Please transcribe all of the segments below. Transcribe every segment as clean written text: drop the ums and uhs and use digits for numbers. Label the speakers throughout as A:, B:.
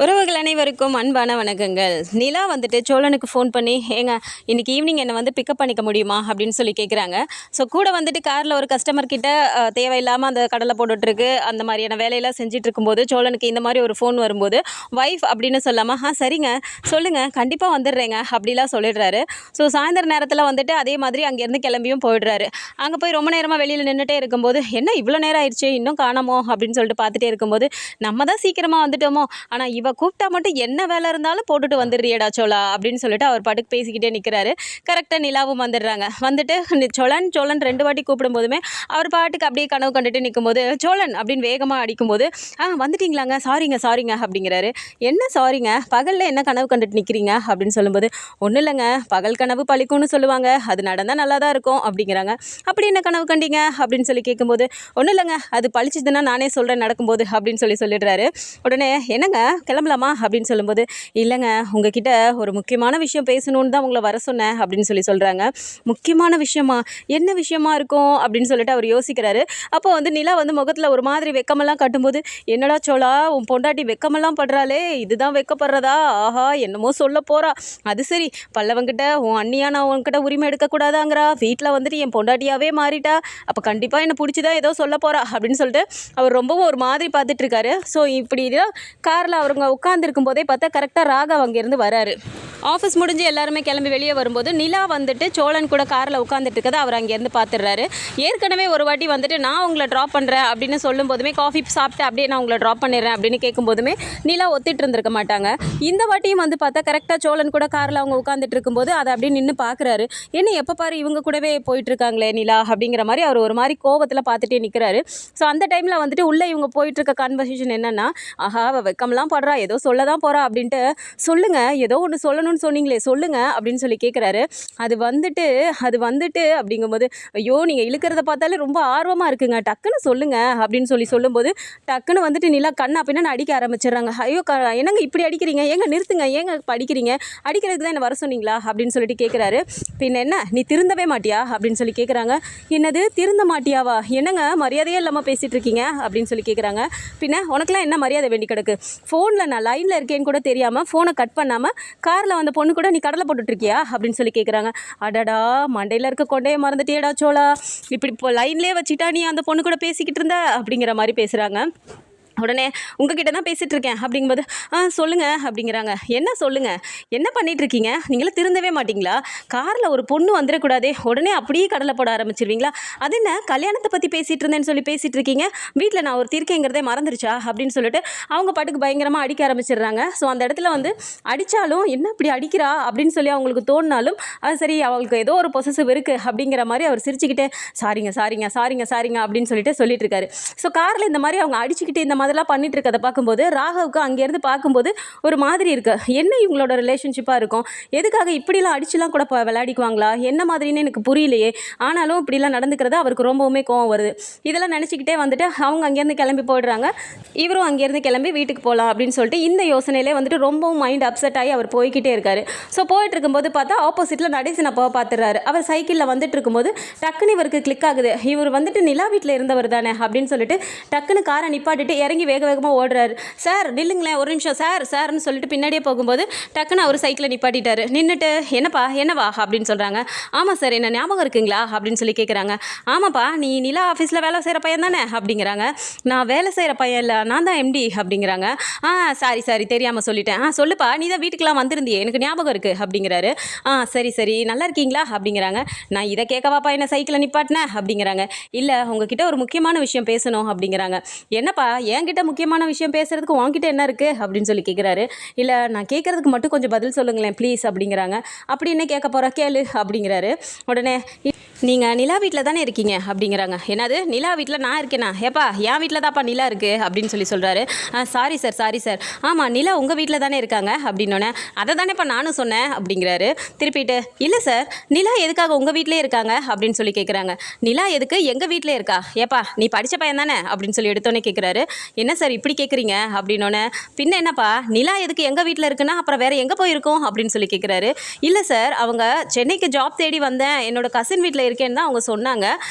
A: உறவுகள் அனைவருக்கும் அன்பான வணக்கங்கள். நிலா வந்துட்டு சோழனுக்கு ஃபோன் பண்ணி, ஏங்க இன்னைக்கு ஈவினிங் என்னை வந்து பிக்கப் பண்ணிக்க முடியுமா அப்படின்னு சொல்லி கேட்குறாங்க. ஸோ கூட வந்துட்டு காரில் ஒரு கஸ்டமர் கிட்ட தேவையில்லாமல் அந்த கடலை போட்டுட்ருக்கு அந்த மாதிரியான வேலையெல்லாம் செஞ்சுட்டு இருக்கும்போது சோழனுக்கு இந்த மாதிரி ஒரு ஃபோன் வரும்போது ஒய்ஃப் அப்படின்னு சொல்லாமல், சரிங்க சொல்லுங்கள் கண்டிப்பாக வந்துடுறேங்க அப்படிலாம் சொல்லிடுறாரு. ஸோ சாயந்தர நேரத்தில் வந்துட்டு அதே மாதிரி அங்கேருந்து கிளம்பியும் போயிடுறாரு. அங்கே போய் ரொம்ப நேரமாக வெளியில் நின்றுட்டே இருக்கும்போது, என்ன இவ்வளோ நேரம் ஆயிடுச்சு இன்னும் காணாமோ அப்படின்னு சொல்லிட்டு பார்த்துட்டே இருக்கும்போது, நம்ம தான் சீக்கிரமாக வந்துட்டோமோ, ஆனால் இவ கூப்பிட்டா மட்டும் என்ன வேலை இருந்தாலும் போட்டுட்டு வந்துடுறியடா சோழா அப்படின்னு சொல்லிட்டு அவர் பாட்டுக்கு பேசிக்கிட்டே நிற்கிறாரு. கரெக்டாக நிலாவும் வந்துடுறாங்க. வந்துட்டு சோழன் சோழன் 2 வாட்டி கூப்பிடும்போதுமே அவர் பாட்டுக்கு அப்படியே கனவு கண்டுட்டு நிற்கும்போது, சோழன் அப்படின்னு வேகமாக அடிக்கும்போது, வந்துட்டீங்களாங்க, சாரிங்க சாரிங்க அப்படிங்கிறாரு. என்ன சாரிங்க, பகலில் என்ன கனவு கண்டுட்டு நிற்கிறீங்க அப்படின்னு சொல்லும்போது, ஒன்றும் இல்லைங்க, பகல் கனவு பழிக்கும்னு சொல்லுவாங்க, அது நடந்தால் நல்லா தான் இருக்கும் அப்படிங்கிறாங்க. அப்படி என்ன கனவு கண்டீங்க அப்படின்னு சொல்லி கேட்கும்போது, ஒன்றும் இல்லைங்க, அது பழிச்சுதுன்னா நானே சொல்கிறேன் நடக்கும்போது அப்படின்னு சொல்லிடுறாரு. உடனே என்னங்க கிளம்பலாமா அப்படின்னு சொல்லும்போது, இல்லைங்க உங்ககிட்ட ஒரு முக்கியமான விஷயம் பேசணுன்னு தான் உங்களை வர சொன்னேன் அப்படின்னு சொல்கிறாங்க. முக்கியமான விஷயமா, என்ன விஷயமா இருக்கும் அப்படின்னு சொல்லிட்டு அவர் யோசிக்கிறாரு. அப்போ வந்து நிலா வந்து முகத்தில் ஒரு மாதிரி வெக்கமெல்லாம் கட்டும்போது, என்னடா சோழா உன் பொண்டாட்டி வெக்கமெல்லாம் படுறாளே, இதுதான் வெக்கப்படுறதா, ஆஹா என்னமோ சொல்ல போகிறா, அது சரி பல்லவங்கிட்ட உன் அண்ணியா நான் உன்கிட்ட உரிமை எடுக்கக்கூடாதாங்கிறா, வீட்டில் வந்துட்டு என் பொண்டாட்டியாகவே மாறிட்டா, அப்போ கண்டிப்பாக என்னை பிடிச்சிதான் ஏதோ சொல்ல போகிறா அப்படின்னு சொல்லிட்டு அவர் ரொம்பவும் ஒரு மாதிரி பார்த்துட்ருக்காரு. ஸோ இப்படி காரில் அவருங்க உட்காந்துருக்கும் போதே பார்த்தா கரெக்டாக ராகவ் அங்கேருந்து வராரு. ஆஃபீஸ் முடிஞ்சு எல்லாருமே கிளம்பி வெளியே வரும்போது நிலா வந்துட்டு சோழன் கூட காரில் உட்காந்துட்டு இருக்கதை அவர் அங்கேருந்து பார்த்துடுறாரு. ஏற்கனவே ஒரு வாட்டி வந்துட்டு நான் உங்களை ட்ராப் பண்ணுறேன் அப்படின்னு சொல்லும் போதுமே, காஃபி சாப்பிட்டு அப்படியே நான் உங்களை ட்ராப் பண்ணிடுறேன் அப்படின்னு கேட்கும் போதுமே நிலா ஒத்திட்டு இருந்திருக்க மாட்டாங்க. இந்த வாட்டியும் வந்து பார்த்தா கரெக்டாக சோழன் கூட காரில் அவங்க உட்காந்துட்டு இருக்கும்போது அதை அப்படியே நின்று பார்க்குறாரு. என்ன எப்போ பாரு இவங்க கூடவே போயிட்டுருக்காங்களே நிலா அப்படிங்கிற மாதிரி அவர் ஒரு மாதிரி கோபத்தில் பார்த்துட்டே நிற்கிறாரு. ஸோ அந்த டைமில் வந்துட்டு உள்ளே இவங்க போயிட்டுருக்க கான்வர்சேஷன் என்னென்னா, அவள் வெக்கம்லாம் படுறா, ஏதோ சொல்ல தான் போகிறா அப்படின்ட்டு, சொல்லுங்கள் ஏதோ ஒன்று சொல்லணும்னு சொன்னீங்களே சொல்லுங்க அப்படின்னு சொல்லி கேட்குறாரு. அது வந்துட்டு அப்படிங்கும்போது, ஐயோ நீங்கள் இழுக்கிறத பார்த்தாலே ரொம்ப ஆர்வமாக இருக்குங்க, டக்குன்னு சொல்லுங்க அப்படின்னு சொல்லும்போது, டக்குன்னு வந்துட்டு நிலா கண்ணா பின்னா அடிக்க ஆரம்பிச்சிடுறாங்க. ஐயோ என்னங்க இப்படி அடிக்கிறீங்க, ஏங்க நிறுத்துங்க, ஏங்க படிக்கிறீங்க, அடிக்கிறதுக்கு தான் என்ன வர சொன்னீங்களா அப்படின்னு சொல்லிட்டு கேட்குறாரு. பின்ன என்ன நீ திருந்தவே மாட்டியா அப்படின்னு சொல்லி கேட்குறாங்க. என்னது திருந்த மாட்டியாவா, என்னங்க மரியாதையே இல்லாமல் பேசிகிட்டு இருக்கீங்க அப்படின்னு சொல்லி கேட்குறாங்க. பின்ன உனக்குலாம் என்ன மரியாதை வேண்டி கிடக்கு, ஃபோனில் நான் லைனில் இருக்கேன்னு கூட தெரியாமல் ஃபோனை கட் பண்ணாமல் காரில் அந்த பொண்ணு கூட நீ கடலை போட்டுட்ருக்கியா அப்படின்னு சொல்லி கேட்குறாங்க. அடடா மண்டையில் இருக்க கொண்டையை மறந்துட்டேடா சோழா, இப்படி இப்போ லைன்லேயே வச்சுட்டா நீ அந்த பொண்ணு கூட பேசிக்கிட்டு இருந்த அப்படிங்கிற மாதிரி பேசுகிறாங்க. உடனே உங்ககிட்ட தான் பேசிகிட்டு இருக்கேன் அப்படிங்கும்போது, சொல்லுங்கள் அப்படிங்கிறாங்க. என்ன சொல்லுங்கள், என்ன பண்ணிகிட்ருக்கீங்க, நீங்களும் திருந்தவே மாட்டிங்களா, காரில் ஒரு பொண்ணு வந்துடக்கூடாதே உடனே அப்படியே கடலை போட ஆரம்பிச்சிருவீங்களா, அது என்ன கல்யாணத்தை பற்றி பேசிகிட்டு இருந்தேன்னு சொல்லி பேசிகிட்டு இருக்கீங்க, வீட்டில் நான் ஒரு இருக்கேங்கிறதே மறந்துருச்சா அப்படின்னு சொல்லிட்டு அவங்க பாட்டுக்கு பயங்கரமாக அடிக்க ஆரம்பிச்சிடுறாங்க. ஸோ அந்த இடத்துல வந்து அடித்தாலும் என்ன இப்படி அடிக்கிறா அப்படின்னு சொல்லி அவங்களுக்கு தோணினாலும், அது சரி அவங்களுக்கு ஏதோ ஒரு பொசசிவ் இருக்குது அப்படிங்கிற மாதிரி அவர் சிரிச்சுக்கிட்டே சாரிங்க சாரிங்க சாரிங்க சாரிங்க அப்படின்னு சொல்லிட்டு இருக்காரு. ஸோ காரில் இந்த மாதிரி அவங்க அடிச்சுக்கிட்டு இந்த அதெல்லாம் பண்ணிட்டு இருக்கதை பார்க்கும்போது ராகவுக்கு அங்கேருந்து பார்க்கும்போது ஒரு மாதிரி இருக்கு. என்ன இவங்களோட ரிலேஷன்ஷிப்பாக இருக்கும், எதுக்காக இப்படிலாம் அடிச்சுலாம் கூட விளையாடிக்குவாங்களா என்ன மாதிரின்னு எனக்கு புரியலையே, ஆனாலும் இப்படிலாம் நடந்துக்கிறது அவருக்கு ரொம்பவுமே கோவம் வருது. இதெல்லாம் நினச்சிக்கிட்டே வந்துட்டு அவங்க அங்கேருந்து கிளம்பி போயிடுறாங்க. இவரும் அங்கேருந்து கிளம்பி வீட்டுக்கு போகலாம் அப்படின்னு சொல்லிட்டு இந்த யோசனையிலே வந்துட்டு ரொம்பவும் மைண்ட் அப்செட் ஆகி அவர் போய்கிட்டே இருக்காரு. ஸோ போயிட்டு இருக்கும்போது பார்த்தா ஆப்போசிட்டில் நடேசன் அப்பாவை பார்த்துறாரு. அவர் சைக்கிளில் வந்துட்டு இருக்கும்போது டக்குன்னு இவருக்கு கிளிக் ஆகுது, இவர் வந்துட்டு நிலா வீட்டில் இருந்தவர் தானே அப்படின்னு சொல்லிட்டு டக்குன்னு காரை நிப்பாட்டிட்டு இறங்கி வேக வேகமாக ஓடுறாரு. சார் நில்லுங்களேன் ஒரு நிமிஷம் சார் சார்னு சொல்லிட்டு பின்னாடியே போகும்போது டக்குன்னு அவர் சைக்கிளை நிப்பாட்டிட்டாரு. நின்றுட்டு என்னவா அப்படின்னு சொல்கிறாங்க. ஆமாம் சார் என்ன ஞாபகம் இருக்குங்களா அப்படின்னு சொல்லி கேட்குறாங்க. ஆமாப்பா நீ நிலா ஆஃபீஸில் வேலை செய்கிற பையன் தானே அப்படிங்கிறாங்க. நான் வேலை செய்கிற பையன் இல்லை, நான் தான் எம்டி அப்படிங்கிறாங்க. சாரி தெரியாமல் சொல்லிட்டேன், சொல்லுப்பா நீ தான் வீட்டுக்கெலாம் வந்திருந்தியே எனக்கு ஞாபகம் இருக்குது அப்படிங்கிறாரு. சரி நல்லா இருக்கீங்களா அப்படிங்கிறாங்க. நான் இதை கேட்கவாப்பா என்ன சைக்கிளை நிப்பாட்டினேன் அப்படிங்கிறாங்க. இல்லை உங்ககிட்ட ஒரு முக்கியமான விஷயம் பேசணும் அப்படிங்கிறாங்க. என்னப்பா என்கிட்ட முக்கியமான விஷயம் பேசுகிறதுக்கு உன்கிட்ட என்ன இருக்குது அப்படின்னு சொல்லி கேட்குறாரு. இல்லை நான் கேட்குறதுக்கு மட்டும் கொஞ்சம் பதில் சொல்லுங்களேன் ப்ளீஸ் அப்படிங்கிறாங்க. அப்படி என்ன கேட்க போகிற கேளு அப்படிங்கிறாரு. உடனே நீங்கள் நிலா வீட்டில் தானே இருக்கீங்க அப்படிங்கிறாங்க. என்னது நிலா வீட்டில் நான் இருக்கேனா, ஏப்பா என் வீட்டில் தான்ப்பா நிலா இருக்குது அப்படின்னு சொல்கிறாரு. சாரி சார் ஆமாம் நிலா உங்கள் வீட்டில் தானே இருக்காங்க அப்படின்னோடனே அதை தானேப்பா நானும் சொன்னேன் அப்படிங்கிறாரு. திருப்பிட்டு இல்லை சார் நிலா எதுக்காக உங்கள் வீட்டிலே இருக்காங்க அப்படின்னு சொல்லி கேட்குறாங்க. நிலா எதுக்கு எங்கள் வீட்டிலே இருக்கா, ஏப்பா நீ படித்த பையன் தானே அப்படின்னு சொல்லி எடுத்தோன்னே கேட்குறாரு. என்ன சார் இப்படி கேட்குறீங்க அப்படின்னோடனே, பின்ன என்னப்பா நிலா எதுக்கு எங்கள் வீட்டில் இருக்குன்னா அப்புறம் வேறு எங்கே போயிருக்கோம் அப்படின்னு சொல்லி கேட்குறாரு. இல்லை சார், அவங்க சென்னைக்கு ஜாப் தேடி வந்தேன், என்னோட கசின் வீட்டில் இருக்கேன்னு தான் அவங்க சொன்னாங்க.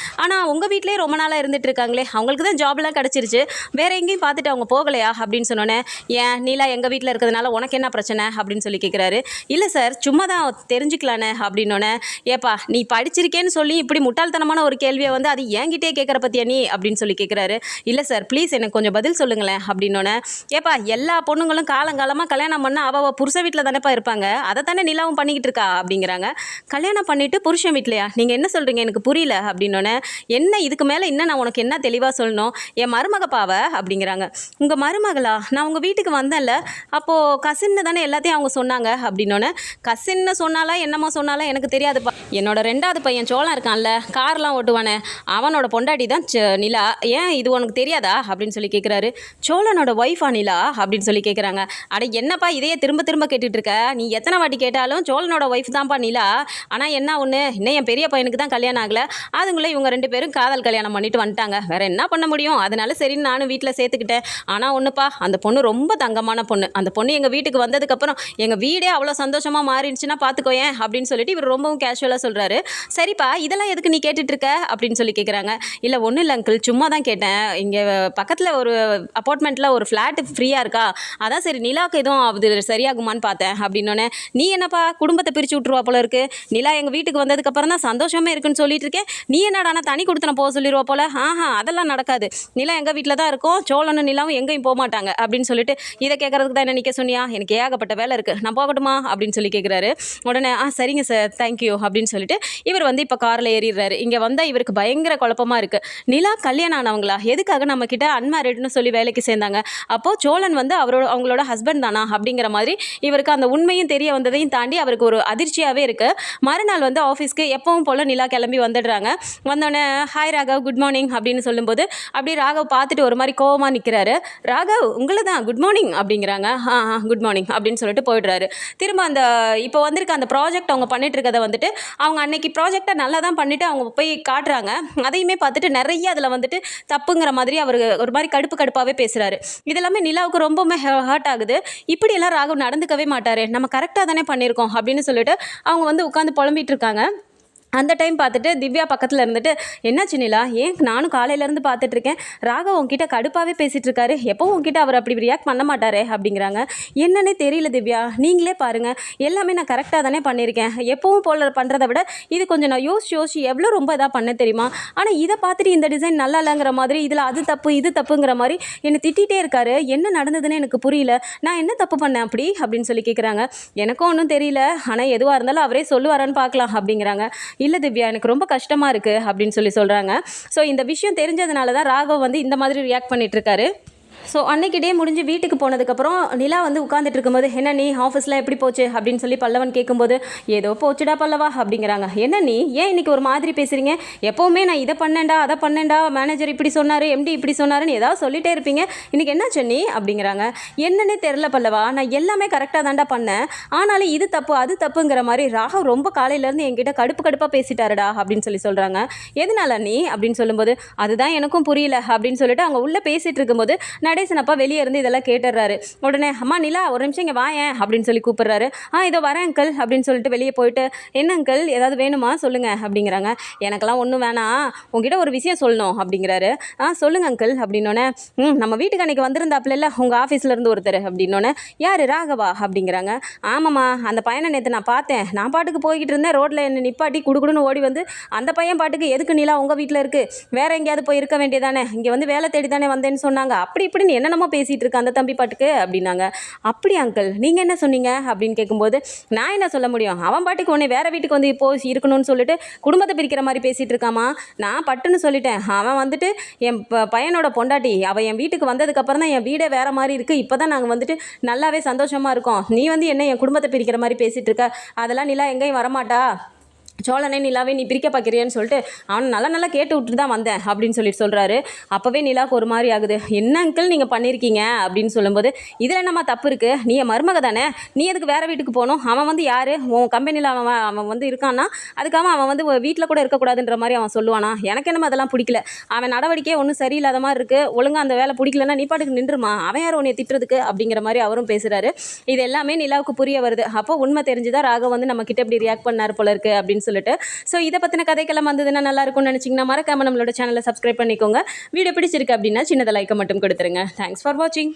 A: ஆனால் உங்கள் வீட்டிலே ரொம்ப நாளாக இருந்துட்டு இருக்காங்களே, அவங்களுக்கு தான் ஜாப்லாம் கிடச்சிருச்சு, வேறு எங்கேயும் பார்த்துட்டு அவங்க போகலையா அப்படின்னு சொன்னோன்னே, ஏன் நிலா எங்கள் வீட்டில் இருக்கிறதுனால உனக்கு என்ன பிரச்சனை அப்படின்னு சொல்லி கேட்குறாரு. இல்லை சார், சும்மா தான் தெரிஞ்சுக்கலானே அப்படின்னோடனே, ஏப்பா நீ படிச்சிருக்கேன்னு சொல்லி இப்படி முட்டாள்தனமான ஒரு கேள்வியை வந்து அது என்கிட்டே கேட்குற பற்றியா நீ அப்படின்னு சொல்லி கேட்குறாரு. இல்லை சார் ப்ளீஸ் எனக்கு கொஞ்சம் பதில் சொல்லுங்களேன் அப்படின்னோடனே, ஏப்பா எல்லா பொண்ணுங்களும் காலங்காலமாக கல்யாணம் பண்ணால் அவள் புருஷ வீட்டில் தானேப்பா இருப்பாங்க, அதை தானே நிலாவும் பண்ணிக்கிட்டு இருக்கா அப்படிங்கிறாங்க. கல்யாணம் பண்ணிவிட்டு புருஷன் வீட்லையா, நீங்கள் என்ன சொல்கிறீங்க எனக்கு புரியல அப்படின்னோடனே, என்ன இதுக்கு மேலே இன்னும் நான் உனக்கு என்ன தெளிவாக சொல்லணும், என் மருமகப்பாவ அப்படிங்கிறாங்க. உங்கள் மருமகளா, நான் உங்கள் வீட்டுக்கு வந்தேன்ல, அப்போது கசின்னு தானே எல்லாத்தையும் அவங்க சொன்னாங்க அப்படின்னோடனே, கசின்னு சொன்னாலா என்னமோ சொன்னாலா எனக்கு தெரியாதுப்பா, என்னோட 2வது பையன் சோளம் இருக்கான்ல கார்லாம் ஓட்டுவானே அவனோட பொண்டாட்டி தான் நிலா, ஏன் இது உனக்கு தெரியாதா அப்படின்னு சொல்லி கேட்குறாரு. சோழனோட ஒய்ஃபா நிலா அப்படின்னு சொல்லி கேட்குறாங்க. அட என்னப்பா இதையே திரும்ப திரும்ப கேட்டுட்டு இருக்க, நீ எத்தனை வாட்டி கேட்டாலும் சோழனோட ஒய்ஃப் தான்ப்பா நிலா, ஆனால் என்ன ஒன்று, இன்னும் என் பெரிய பையனுக்கு தான் கல்யாணம் ஆகலை, அதுங்களே இவங்க 2 பேரும் காதல் கல்யாணம் பண்ணிட்டு வந்துட்டாங்க, வேற என்ன பண்ண முடியும், அதனால சரின்னு நானும் வீட்டில் சேர்த்துக்கிட்டேன். ஆனால் ஒன்றுப்பா, அந்த பொண்ணு ரொம்ப தங்கமான பொண்ணு, அந்த பொண்ணு எங்கள் வீட்டுக்கு வந்ததுக்கப்புறம் எங்கள் வீடே அவ்வளோ சந்தோஷமாக மாறிடுச்சுன்னா பார்த்துக்கோயேன் அப்படின்னு சொல்லிட்டு இவர் ரொம்பவும் கேஷுவலாக சொல்கிறாரு. சரிப்பா இதெல்லாம் எதுக்கு நீ கேட்டுட்டு இருக்க அப்படின்னு சொல்லி கேட்குறாங்க. இல்லை ஒன்றும் இல்லை அங்கிள், சும்மா தான் கேட்டேன், இங்கே பக்கத்தில் ஒரு அப்பார்ட்மெண்ட்டில் ஒரு ஃப்ளாட்டு ஃப்ரீயாக இருக்கா, அதான் சரி நிலாவுக்கு எதுவும் அது சரியாகுமான்னு பார்த்தேன் அப்படின்னோடனே, நீ என்னப்பா குடும்பத்தை பிரித்து விட்ருவா போல இருக்கு, நிலா எங்கள் வீட்டுக்கு வந்ததுக்கப்புறம் தான் சந்தோஷமே இருக்குன்னு சொல்லிட்டு இருக்கேன், நீ என்னடானா தனி கொடுத்தன போக சொல்லிடுவா போல, அதெல்லாம் நடக்காது, நிலா எங்கள் வீட்டில் தான் இருக்கும், சோழனும் நிலாவும் எங்கேயும் போக மாட்டாங்க அப்படின்னு சொல்லிட்டு, இதை கேட்கறதுக்கு தான் என்ன நிற்க சொன்னியா, எனக்கு ஏகப்பட்ட வேலை இருக்குது, நான் போகட்டுமா அப்படின்னு சொல்லி கேட்குறாரு. உடனே சரிங்க சார் தேங்க்யூ அப்படின்னு சொல்லிட்டு இவர் வந்து இப்போ காரில் ஏறிடுறாரு. இங்கே வந்தால் இவருக்கு பயங்கர குழப்பமாக இருக்குது. நிலா கல்யாணம் ஆனவங்களா, எதுக்காக நம்மக்கிட்ட அன்மேரிட்னு சொல்லி வேலைக்கு சேர்ந்தாங்க, அப்போது சோழன் வந்து அவங்களோட ஹஸ்பண்ட் தானா அப்படிங்கிற மாதிரி இவருக்கு அந்த உண்மையும் தெரிய வந்ததையும் தாண்டி அவருக்கு ஒரு அதிர்ச்சியாகவே இருக்குது. மறுநாள் வந்து ஆஃபீஸ்க்கு எப்பவும் போல் நிலா கிளம்பி வந்துடுறாங்க. வந்தோடனே ஹாய் ராகவ் குட் மார்னிங் அப்படின்னு சொல்லும்போது அப்படியே ராகவ் பார்த்துட்டு ஒரு மாதிரி கோவமாக நிற்கிறாரு. ராகவ் உங்களை தான் குட் மார்னிங் அப்படிங்கிறாங்க. குட் மார்னிங் அப்படின்னு சொல்லிட்டு போயிடுறாரு. திரும்ப அந்த இப்போ வந்திருக்க அந்த ப்ராஜெக்ட் அவங்க பண்ணிட்டு இருக்கதை வந்துட்டு அவங்க அன்னைக்கு ப்ராஜெக்டை நல்லா தான் பண்ணிவிட்டு அவங்க போய் காட்டுறாங்க. அதையுமே பார்த்துட்டு நிறைய அதில் வந்துட்டு தப்புங்கிற மாதிரி அவர் ஒரு மாதிரி கடுப்பாகவே பேசுகிறாரு. இதெல்லாமே நிலாவுக்கு ரொம்பவுமே ஹர்ட் ஆகுது. இப்படியெல்லாம் ராகவ் நடந்துக்கவே மாட்டார், நம்ம கரெக்டாக தானே பண்ணியிருக்கோம் அப்படின்னு சொல்லிட்டு அவங்க வந்து உட்காந்து புலம்பிகிட்டு இருக்காங்க. அந்த டைம் பார்த்துட்டு திவ்யா பக்கத்தில் இருந்துட்டு, என்னாச்சு நிலா, ஏன் நானும் காலையிலேருந்து பார்த்துட்ருக்கேன், ராகவ் உங்ககிட்ட கடுப்பாகவே பேசிகிட்டு இருக்காரு, எப்போவும் உங்ககிட்ட அவர் அப்படி ரியாக்ட் பண்ண மாட்டாரே அப்படிங்கிறாங்க. என்னன்னே தெரியல திவ்யா, நீங்களே பாருங்கள், எல்லாமே நான் கரெக்டாக தானே பண்ணியிருக்கேன், எப்பவும் போல் பண்ணுறதை விட இது கொஞ்சம் நான் யோசிச்சு எவ்வளோ ரொம்ப இதாக பண்ண தெரியுமா, ஆனால் இதை பார்த்துட்டு இந்த டிசைன் நல்லா இல்லைங்கிற மாதிரி, இதில் அது தப்பு இது தப்புங்கிற மாதிரி என்னை திட்டிகிட்டே இருக்காரு, என்ன நடந்ததுன்னு எனக்கு புரியல, நான் என்ன தப்பு பண்ணேன் அப்படி அப்படின்னு சொல்லி கேட்குறாங்க. எனக்கும் ஒன்றும் தெரியல, ஆனால் எதுவாக இருந்தாலும் அவரே சொல்லுவாரான்னு பார்க்கலாம் அப்படிங்கிறாங்க. இல்லை திவ்யா எனக்கு ரொம்ப கஷ்டமாக இருக்குது அப்படின்னு சொல்லி சொல்கிறாங்க. ஸோ இந்த விஷயம் தெரிஞ்சதுனால தான் ராகவ் வந்து இந்த மாதிரி ரியாக்ட் பண்ணிகிட்ருக்காரு. ஸோ அன்னைக்கு டே முடிஞ்சு வீட்டுக்கு போனதுக்கப்புறம் நிலா வந்து உட்காந்துட்டு இருக்கும்போது, என்ன நீ ஆஃபீஸில் எப்படி போச்சு அப்படின்னு சொல்லி பல்லவன் கேட்கும்போது, ஏதோ போச்சுடா பல்லவா அப்படிங்கிறாங்க. என்ன நீ ஏன் இன்றைக்கி ஒரு மாதிரி பேசுகிறீங்க, எப்போவுமே நான் இதை பண்ணேன்டா அதை பண்ணேன்டா, மேனேஜர் இப்படி சொன்னார் எம்டி இப்படி சொன்னாருன்னு ஏதாவது சொல்லிகிட்டே இருப்பீங்க, இன்றைக்கி என்ன சொன்னி அப்படிங்கிறாங்க. என்னன்னே தெரில பல்லவா, நான் எல்லாமே கரெக்டாக தான்டா பண்ணேன், ஆனாலும் இது தப்பு அது தப்புங்கிற மாதிரி ராகவ் ரொம்ப காலையிலேருந்து என்கிட்ட கடுப்பாக பேசிட்டாருடா அப்படின்னு சொல்லி சொல்கிறாங்க. எதனால நீ அப்படின்னு சொல்லும்போது, அதுதான் எனக்கும் புரியல அப்படின்னு சொல்லிட்டு அவங்க உள்ளே பேசிகிட்டு இருக்கும்போது நடேசனப்பா வெளியே இருந்து இதெல்லாம் கேட்டுடுறாரு. உடனே அம்மா நிலா ஒரு நிமிஷம் இங்கே வாயேன் அப்படின்னு சொல்லி கூப்பிடுறாரு. இதோ வரேன் அங்கிள் அப்படின்னு சொல்லிட்டு வெளியே போயிட்டு, என்ன அங்கிள் ஏதாவது வேணுமா சொல்லுங்கள் அப்படிங்கிறாங்க. எனக்கெல்லாம் ஒன்றும் வேணாம், உங்ககிட்ட ஒரு விஷயம் சொல்லணும் அப்படிங்கிறாரு. சொல்லுங்க அங்கிள் அப்படின்னோடனே, நம்ம வீட்டுக்கு அன்றைக்கி வந்திருந்தாப்புல உங்கள் ஆஃபீஸ்லேருந்து ஒருத்தர் அப்படின்னோடனே, யார் ராகவா அப்படிங்கிறாங்க. ஆமாம்மா அந்த பையனை நேற்று நான் பார்த்தேன், நான் பாட்டுக்கு போய்கிட்டு இருந்தேன், ரோட்டில் என்னை நிப்பாட்டி குடுக்குடுன்னு ஓடி வந்து, அந்த பையன் பாட்டுக்கு எதுக்கு நிலா உங்கள் வீட்டில் இருக்குது, வேறு எங்கேயாவது போய் இருக்க வேண்டியதானே, இங்கே வந்து வேலை தேடி தானே வந்தேன்னு சொன்னாங்க, அப்படி இப்படின்னு என்னென்னமோ பேசிகிட்டு இருக்க அந்த தம்பி பாட்டுக்கு அப்படின்னாங்க. அப்படி அங்கிள் நீங்கள் என்ன சொன்னீங்க அப்படின்னு கேட்கும்போது, நான் என்ன சொல்ல முடியும், அவன் பாட்டுக்கு உடனே வேறு வீட்டுக்கு வந்து இப்போ இருக்கணும்னு சொல்லிட்டு குடும்பத்தை பிரிக்கிற மாதிரி பேசிகிட்டு இருக்காமா, நான் பட்டுன்னு சொல்லிட்டேன், அவன் வந்துட்டு என் பையனோட பொண்டாட்டி, அவன் என் வீட்டுக்கு வந்ததுக்கப்புறம் தான் என் வீடே வேறு மாதிரி இருக்குது, இப்போ தான் நாங்கள் வந்துட்டு நல்லாவே சந்தோஷமாக இருக்கோம், நீ வந்து என்ன என் குடும்பத்தை பிரிக்கிற மாதிரி பேசிகிட்டு இருக்க, அதெல்லாம் நிலா எங்கேயும் வரமாட்டா சோழனே நிலாவே நீ பிரிக்க பார்க்குறியான்னு சொல்லிட்டு அவனை நல்லா கேட்டு விட்டுட்டு தான் வந்தேன் அப்படின்னு சொல்கிறாரு. அப்போவே நிலாவுக்கு ஒரு மாதிரி ஆகுது. என்ன அங்கிள் நீங்கள் பண்ணியிருக்கீங்க அப்படின்னு சொல்லும்போது, இதில் என்னம்மா தப்பு இருக்குது, நீ என் மருமக தானே, நீ எதுக்கு வேறு வீட்டுக்கு போகணும், அவன் வந்து யார், உன் கம்பெனியில் அவன் வந்து இருக்கான்னா அதுக்காக அவன் வந்து வீட்டில் கூட இருக்கக்கூடாதுன்ற மாதிரி அவன் சொல்லுவானா, எனக்கு என்னமோ அதெல்லாம் பிடிக்கல, அவன் நடவடிக்கையே ஒன்றும் சரியில்லாத மாதிரி இருக்குது, ஒழுங்காக அந்த வேலை பிடிக்கலன்னா நீ பாட்டுக்கு நின்றுமா, அவன் யார் உன்னை திட்டுறதுக்கு அப்படிங்கிற மாதிரி அவரும் பேசுகிறாரு. இது எல்லாமே நிலாவுக்கு புரிய வருது. அப்போ உண்மை தெரிஞ்சுதான் ராகவ் வந்து நம்ம கிட்ட இப்படி ரியாக்ட் பண்ணார் போல இருக்குது அப்படின்னு சொல்லிட்டு. ஸோ இதை பற்றின கதைக்கெல்லாம் வந்ததுன்னா நல்லா இருக்கும்னு நினச்சிங்கன்னா மறக்காம நம்மளோட சேனலை சப்ஸ்கிரைப் பண்ணிக்கோங்க. வீடியோ பிடிச்சிருக்கு அப்படின்னா சின்னதை லைக்கை மட்டும் கொடுத்துருங்க. தேங்க்ஸ் ஃபார் வாட்சிங்.